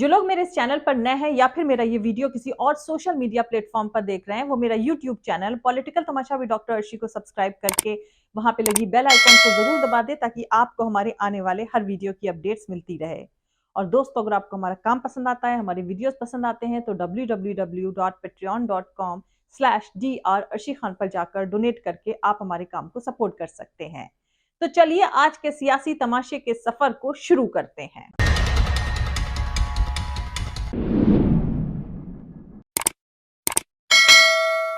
जो लोग मेरे इस चैनल पर नए हैं या फिर मेरा ये वीडियो किसी और सोशल मीडिया प्लेटफॉर्म पर देख रहे हैं, वो मेरा YouTube channel political Tamasha with doctor Arshi को सब्सक्राइब करके वहां पे लगी बेल आइकन को जरूर दबा दे ताकि आपको हमारे आने वाले हर वीडियो की अपडेट्स मिलती रहे। और दोस्तों, अगर आपको हमारा काम पसंद आता है, हमारे वीडियोस पसंद आते हैं तो www.patreon.com/dr अर्शी खान पर जाकर डोनेट करके आप हमारे काम को सपोर्ट कर सकते हैं। तो चलिए आज के सियासी तमाशे के सफर को शुरू करते हैं।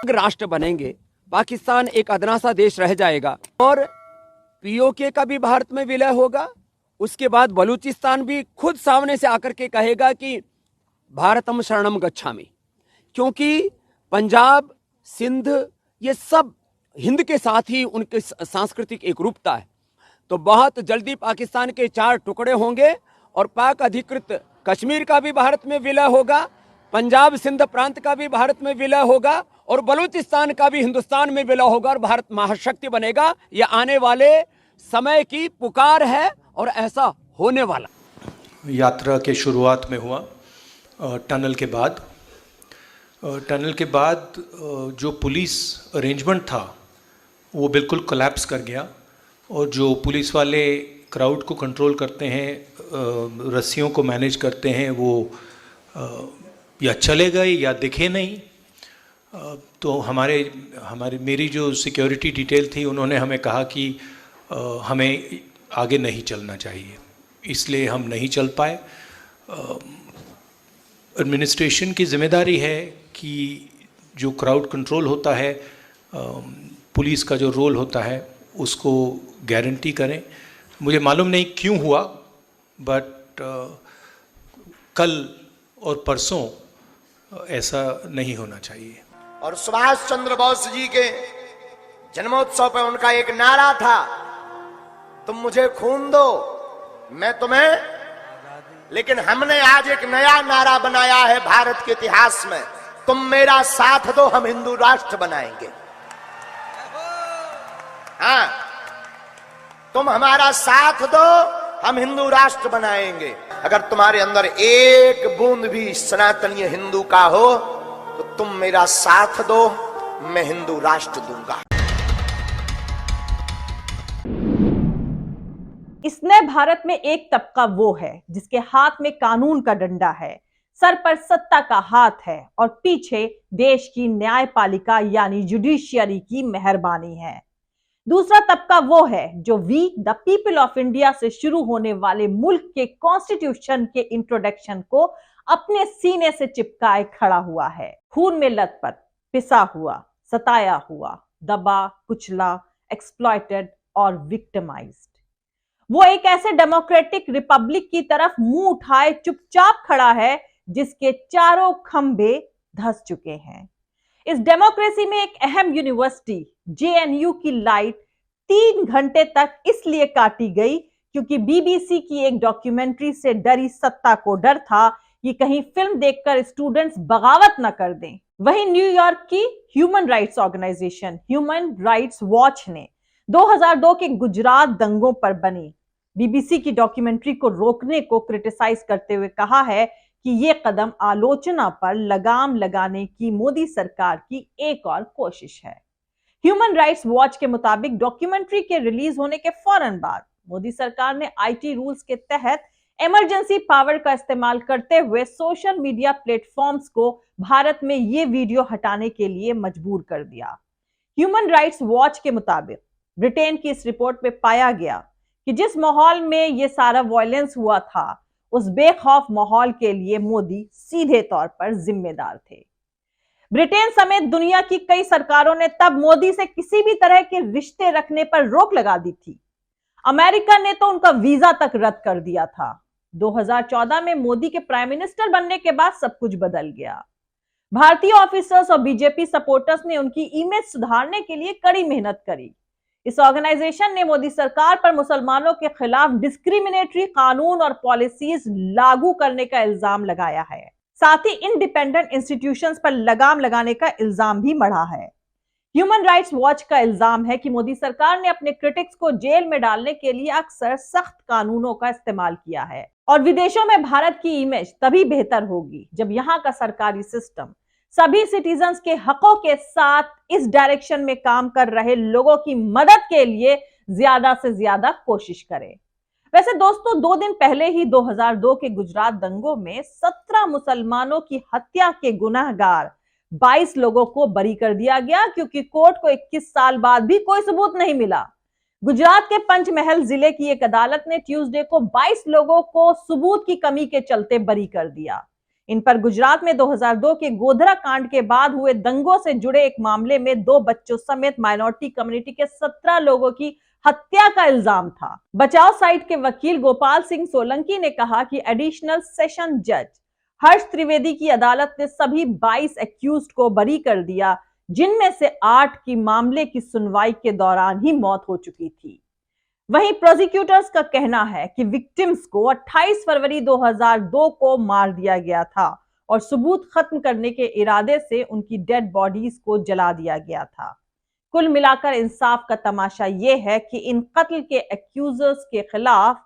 राष्ट्र बनेंगे, पाकिस्तान एक अदना सा देश रह जाएगा और पीओके का भी भारत में विलय होगा। उसके बाद बलूचिस्तान भी खुद सामने से आकर के कहेगा कि भारतम शरणम गच्छामि, क्योंकि पंजाब, सिंध, ये सब हिंद के साथ ही उनकी सांस्कृतिक एकरूपता है। तो बहुत जल्दी पाकिस्तान के 4 टुकड़े होंगे और पाक अधिकृत कश्मीर का भी भारत में विलय होगा, पंजाब सिंध प्रांत का भी भारत में विलय होगा और बलूचिस्तान का भी हिंदुस्तान में विलय होगा और भारत महाशक्ति बनेगा। यह आने वाले समय की पुकार है और ऐसा होने वाला। यात्रा के शुरुआत में हुआ टनल के बाद जो पुलिस अरेंजमेंट था वो बिल्कुल कोलैप्स कर गया और जो पुलिस वाले क्राउड को कंट्रोल करते हैं, रस्सियों को मैनेज करते हैं, वो या चले गए या दिखे नहीं। तो मेरी जो सिक्योरिटी डिटेल थी, उन्होंने हमें कहा कि हमें आगे नहीं चलना चाहिए, इसलिए हम नहीं चल पाए। एडमिनिस्ट्रेशन की जिम्मेदारी है कि जो क्राउड कंट्रोल होता है, पुलिस का जो रोल होता है, उसको गारंटी करें। मुझे मालूम नहीं क्यों हुआ, बट कल और परसों ऐसा नहीं होना चाहिए। और सुभाष चंद्र बोस जी के जन्मोत्सव पर उनका एक नारा था, तुम मुझे खून दो मैं तुम्हें। लेकिन हमने आज एक नया नारा बनाया है भारत के इतिहास में, तुम मेरा साथ दो हम हिंदू राष्ट्र बनाएंगे। हाँ, तुम हमारा साथ दो हम हिंदू राष्ट्र बनाएंगे। अगर तुम्हारे अंदर एक बूंद भी सनातनीय हिंदू का हो तो तुम मेरा साथ दो, मैं हिंदू राष्ट्र दूंगा। इस नए भारत में एक तबका वो है जिसके हाथ में कानून का डंडा है, सर पर सत्ता का हाथ है और पीछे देश की न्यायपालिका यानी जुडिशियरी की मेहरबानी है। दूसरा तबका वो है जो we the people of India से शुरू होने वाले मुल्क के कॉन्स्टिट्यूशन के इंट्रोडक्शन को अपने सीने से चिपकाए खड़ा हुआ है। खून में लथपथ, पिसा हुआ, सताया हुआ, दबा, कुचला, एक्सप्लॉइटेड और विक्टिमाइज्ड। वो एक ऐसे डेमोक्रेटिक रिपब्लिक की तरफ मुंह उठाए चुपचाप खड़ा है जिसके चारों खंभे धंस चुके हैं। इस डेमोक्रेसी में एक अहम यूनिवर्सिटी जेएनयू की लाइट 3 घंटे तक इसलिए काटी गई क्योंकि बीबीसी की एक डॉक्यूमेंट्री से डरी सत्ता को डर था कि कहीं फिल्म देखकर स्टूडेंट्स बगावत न कर दें। वहीं न्यूयॉर्क की human rights organization human rights watch ने 2002 के गुजरात दंगों पर बनी बीबीसी की डॉक्यूमेंट्री को रोकने को क्रिटिसाइज करते हुए कहा है कि यह कदम आलोचना पर लगाम लगाने की मोदी सरकार की एक और कोशिश है। ह्यूमन राइट्स वॉच के मुताबिक डॉक्यूमेंट्री के रिलीज होने के फौरन बाद मोदी सरकार ने आईटी रूल्स के तहत इमरजेंसी पावर का इस्तेमाल करते हुए सोशल मीडिया प्लेटफॉर्म्स को भारत में ये वीडियो हटाने के लिए मजबूर कर दिया। ह्यूमन राइट्स वॉच के मुताबिक ब्रिटेन की इस रिपोर्ट में पाया गया कि जिस माहौल में यह सारा वायलेंस हुआ था, उस बेखौफ माहौल के लिए मोदी सीधे तौर पर जिम्मेदार थे। ब्रिटेन समेत दुनिया की कई सरकारों ने तब मोदी से किसी भी तरह के रिश्ते रखने पर रोक लगा दी थी। अमेरिका ने तो उनका वीजा तक रद्द कर दिया था। 2014 में मोदी के प्राइम मिनिस्टर बनने के बाद सब कुछ बदल गया। भारतीय ऑफिसर्स और बीजेपी सपोर्टर्स ने उनकी इमेज सुधारने के लिए कड़ी मेहनत करी। इस ऑर्गेनाइजेशन ने मोदी सरकार पर मुसलमानों के खिलाफ डिस्क्रिमिनेटरी कानून और पॉलिसीज लागू करने का इल्जाम लगाया है। साथ ही इंडिपेंडेंट इंस्टीट्यूशंस पर लगाम लगाने का इल्जाम भी मढ़ा है। ह्यूमन राइट्स वॉच का इल्जाम है कि मोदी सरकार ने अपने क्रिटिक्स को जेल में डालने के लिए अक्सर सख्त कानूनों का इस्तेमाल किया है। और विदेशों में भारत की इमेज तभी बेहतर होगी जब यहाँ का सरकारी सिस्टम सभी सिटीजन्स के हकों के साथ इस डायरेक्शन में काम कर रहे लोगों की मदद के लिए ज्यादा से ज्यादा कोशिश करे। वैसे दोस्तों, 2 दिन पहले ही 2002 के गुजरात दंगों में 17 मुसलमानों की हत्या के गुनहगार 22 लोगों को बरी कर दिया गया, क्योंकि कोर्ट को 21 साल बाद भी कोई सबूत नहीं मिला। गुजरात के पंचमहल जिले की एक अदालत ने ट्यूसडे को 22 लोगों को सबूत की कमी के चलते बरी कर दिया। इन पर गुजरात में 2002 के गोधरा कांड के बाद हुए दंगों से जुड़े एक मामले में 2 बच्चों समेत माइनॉरिटी कम्युनिटी के 17 लोगों की हत्या का इल्जाम था। बचाव साइड के वकील गोपाल सिंह सोलंकी ने कहा कि एडिशनल सेशन जज हर्ष त्रिवेदी की अदालत ने सभी 22 एक्यूज्ड को बरी कर दिया, जिनमें से 8 की मामले की सुनवाई के दौरान ही मौत हो चुकी थी। वहीं प्रोसिक्यूटर्स का कहना है कि विक्टिम्स को 28 फरवरी 2002 को मार दिया गया था और सबूत खत्म करने के इरादे से उनकी डेड बॉडीज को जला दिया गया था। कुल मिलाकर इंसाफ का तमाशा यह है कि इन कत्ल के एक्यूजर्स के खिलाफ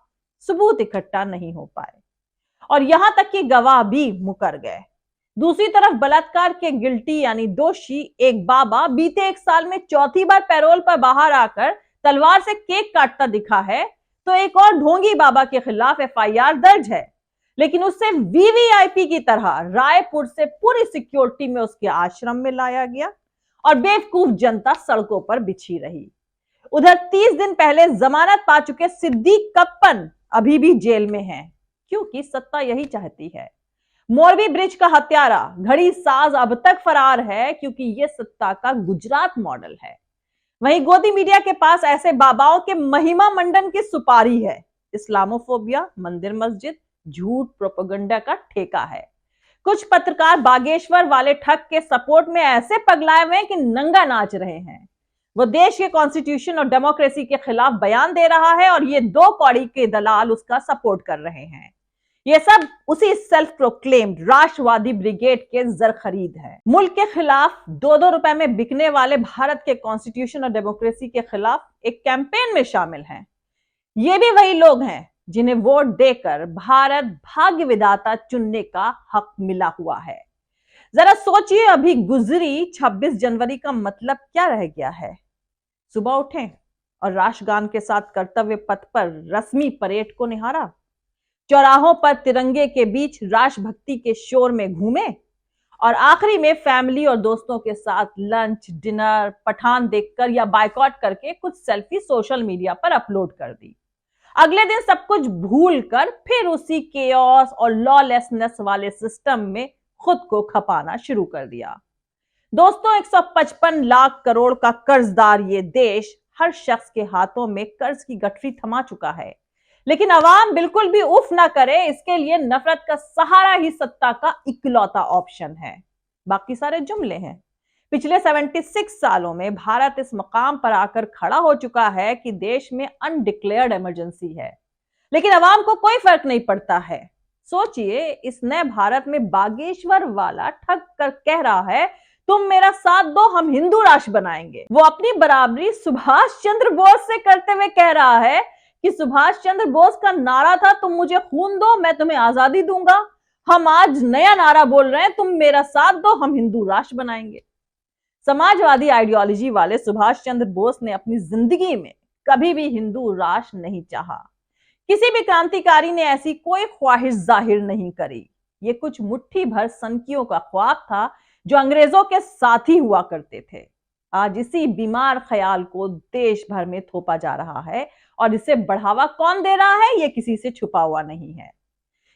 सबूत इकट्ठा नहीं हो पाए और यहां तक कि गवाह भी मुकर गए। दूसरी तरफ बलात्कार के गिल्टी यानी दोषी एक बाबा बीते 1 साल में 4थी बार पैरोल पर बाहर आकर तलवार से केक काटता दिखा है, तो एक और ढोंगी बाबा के खिलाफ एफआईआर दर्ज है, लेकिन उसे वीवीआईपी की तरह रायपुर से पूरी सिक्योरिटी में उसके आश्रम में लाया गया और बेवकूफ जनता सड़कों पर बिछी रही। उधर 30 दिन पहले जमानत पा चुके सिद्दीक कप्पन अभी भी जेल में हैं, क्योंकि सत्ता यही चाहती है। मोरबी ब्रिज का हत्यारा घड़ी साज अब तक फरार है, क्योंकि यह सत्ता का गुजरात मॉडल है। वहीं गोदी मीडिया के पास ऐसे बाबाओं के महिमा मंडन की सुपारी है। इस्लामोफोबिया, मंदिर मस्जिद, झूठ, प्रोपेगेंडा का ठेका है। कुछ पत्रकार बागेश्वर वाले ठग के सपोर्ट में ऐसे पगलाए हुए हैं कि नंगा नाच रहे हैं। वो देश के कॉन्स्टिट्यूशन और डेमोक्रेसी के खिलाफ बयान दे रहा है और ये 2 कौड़ी के दलाल उसका सपोर्ट कर रहे हैं। ये सब उसी सेल्फ प्रोक्लेम्ड राष्ट्रवादी ब्रिगेड के जर खरीद है। मुल्क के खिलाफ 2-2 रुपए में बिकने वाले भारत के कॉन्स्टिट्यूशन और डेमोक्रेसी के खिलाफ एक कैंपेन में शामिल हैं। ये भी वही लोग हैं जिन्हें वोट देकर भारत भाग्य विधाता चुनने का हक मिला हुआ है। जरा सोचिए, अभी गुजरी 26 जनवरी का मतलब क्या रह गया है? सुबह उठें और राष्ट्रगान के साथ कर्तव्य पथ पर रस्मी परेड को निहारा, चौराहों पर तिरंगे के बीच राष्ट्रभक्ति के शोर में घूमे और आखिरी में फैमिली और दोस्तों के साथ लंच, डिनर, पठान देखकर या बायकॉट करके कुछ सेल्फी सोशल मीडिया पर अपलोड कर दी। अगले दिन सब कुछ भूलकर फिर उसी केओस और लॉलेसनेस वाले सिस्टम में खुद को खपाना शुरू कर दिया। दोस्तों, 155 लाख करोड़ का कर्जदार ये देश हर शख्स के हाथों में कर्ज की गठरी थमा चुका है, लेकिन अवाम बिल्कुल भी उफ ना करे, इसके लिए नफरत का सहारा ही सत्ता का इकलौता ऑप्शन है। बाकी सारे जुमले हैं। पिछले 76 सालों में भारत इस मकाम पर आकर खड़ा हो चुका है कि देश में अनडिक्लेयर्ड इमरजेंसी है, लेकिन अवाम को कोई फर्क नहीं पड़ता है। सोचिए, इस नए भारत में बागेश्वर वाला ठग कर कह रहा है, तुम मेरा साथ दो, हम हिंदू राष्ट्र बनाएंगे। वो अपनी बराबरी सुभाष चंद्र बोस से करते हुए कह रहा है कि सुभाष चंद्र बोस का नारा था, तुम मुझे खून दो, मैं तुम्हें आजादी दूंगा। हम आज नया नारा बोल रहे हैं, तुम मेरा साथ दो, हम हिंदू राष्ट्र बनाएंगे। समाजवादी आइडियोलॉजी वाले सुभाष चंद्र बोस ने अपनी जिंदगी में कभी भी हिंदू राष्ट्र नहीं चाहा। किसी भी क्रांतिकारी ने ऐसी कोई ख्वाहिश जाहिर नहीं करी। ये कुछ मुट्ठी भर सनकियों का ख्वाब था जो अंग्रेजों के साथी हुआ करते थे। आज इसी बीमार ख्याल को देश भर में थोपा जा रहा है और इसे बढ़ावा कौन दे रहा है, ये किसी से छुपा हुआ नहीं है।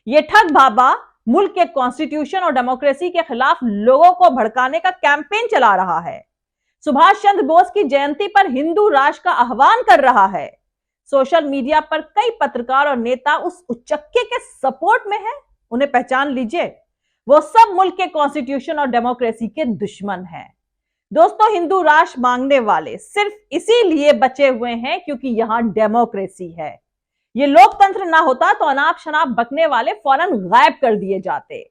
ये ठग बाबा मुल्क के कॉन्स्टिट्यूशन और डेमोक्रेसी के खिलाफ लोगों को भड़काने का कैंपेन चला रहा है। सुभाष चंद्र बोस की जयंती पर हिंदू राष्ट्र का आह्वान कर रहा है। सोशल मीडिया पर कई पत्रकार और नेता उस उच्चक्के के सपोर्ट में हैं। उन्हें पहचान लीजिए, वो सब मुल्क के कॉन्स्टिट्यूशन और डेमोक्रेसी के दुश्मन हैं। दोस्तों, हिंदू राष्ट्र मांगने वाले सिर्फ इसीलिए बचे हुए हैं क्योंकि यहां डेमोक्रेसी है। ये लोकतंत्र ना होता तो अनाप शनाप बकने वाले फौरन गायब कर दिए जाते।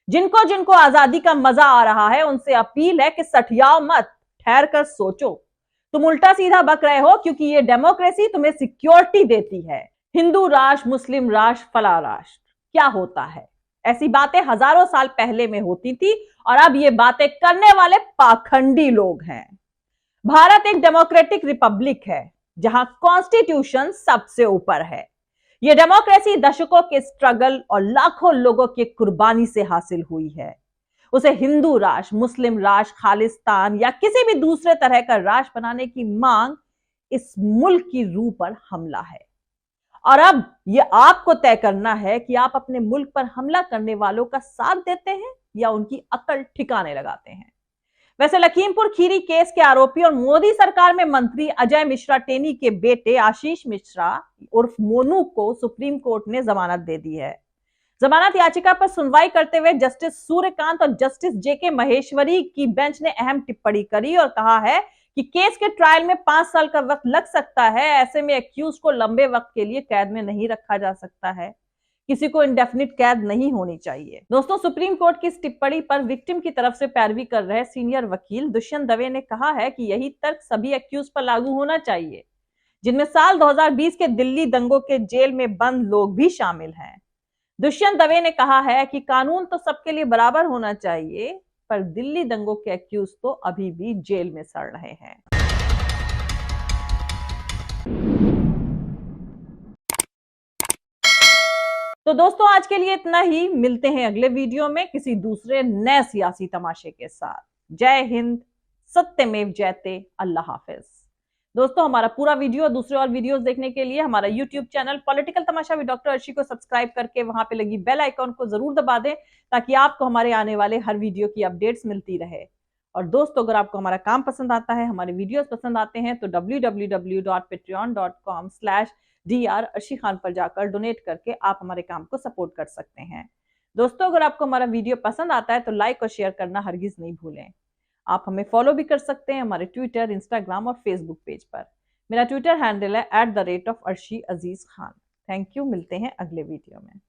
जिनको जिनको आजादी का मजा आ रहा है, उनसे अपील है कि सठियाओ मत, ठहर कर सोचो। तुम उल्टा सीधा बक रहे हो क्योंकि ये डेमोक्रेसी तुम्हें सिक्योरिटी देती है। हिंदू राष्ट्र, मुस्लिम राष्ट्र, फला राष्ट्र क्या होता है? ऐसी बातें हजारों साल पहले में होती थी और अब ये बातें करने वाले पाखंडी लोग हैं। भारत एक डेमोक्रेटिक रिपब्लिक है जहां कॉन्स्टिट्यूशन सबसे ऊपर है। यह डेमोक्रेसी दशकों के स्ट्रगल और लाखों लोगों की कुर्बानी से हासिल हुई है। उसे हिंदू राष्ट्र, मुस्लिम राष्ट्र, खालिस्तान या किसी भी दूसरे तरह का राष्ट्र बनाने की मांग इस मुल्क की रूह पर हमला है। और अब यह आपको तय करना है कि आप अपने मुल्क पर हमला करने वालों का साथ देते हैं या उनकी अकल ठिकाने लगाते हैं। वैसे लखीमपुर खीरी केस के आरोपी और मोदी सरकार में मंत्री अजय मिश्रा टेनी के बेटे आशीष मिश्रा उर्फ मोनू को सुप्रीम कोर्ट ने जमानत दे दी है। जमानत याचिका पर सुनवाई करते हुए जस्टिस सूर्यकांत और जस्टिस जेके महेश्वरी की बेंच ने अहम टिप्पणी करी और कहा है कि केस के ट्रायल में 5 साल का वक्त लग सकता है। ऐसे में एक्यूज को लंबे वक्त के लिए कैद में नहीं रखा जा सकता है। किसी को इंडेफिनिट कैद नहीं होनी चाहिए। दोस्तों, सुप्रीम कोर्ट की इस टिप्पणी पर विक्टिम की तरफ से पैरवी कर रहे सीनियर वकील दुष्यंत दवे ने कहा है कि यही तर्क सभी एक्यूज पर लागू होना चाहिए, जिनमें साल 2020 के दिल्ली दंगों के जेल में बंद लोग भी शामिल हैं। दुष्यंत दवे ने कहा है कि कानून तो सबके लिए बराबर होना चाहिए, पर दिल्ली दंगों के एक्यूज तो अभी भी जेल में सड़ रहे हैं। तो दोस्तों, आज के लिए इतना ही। मिलते हैं अगले वीडियो में किसी दूसरे नए सियासी तमाशे के साथ। जय हिंद, सत्यमेव जयते, अल्लाह हाफिज। दोस्तों, हमारा पूरा वीडियो, दूसरे और वीडियोस देखने के लिए हमारा YouTube channel political Tamasha with doctor Arshi को सब्सक्राइब करके वहां पे लगी बेल आइकॉन को जरूर दबा दें, ताकि आपको हमारे आने वाले हर वीडियो की अपडेट्स मिलती रहे। और दोस्तों, अगर आपको हमारा काम पसंद आता है, हमारे वीडियोस पसंद आते हैं, तो www.patreon.com/Dr अर्शी खान पर जाकर डोनेट करके आप हमारे काम को सपोर्ट कर सकते हैं। दोस्तों, अगर आपको हमारा वीडियो पसंद आता है तो लाइक और शेयर करना हरगिज नहीं भूलें। आप हमें फॉलो भी कर सकते हैं हमारे ट्विटर, इंस्टाग्राम और फेसबुक पेज पर। मेरा ट्विटर हैंडल है @arshi_aziz khan। Thank you. मिलते हैं अगले वीडियो में।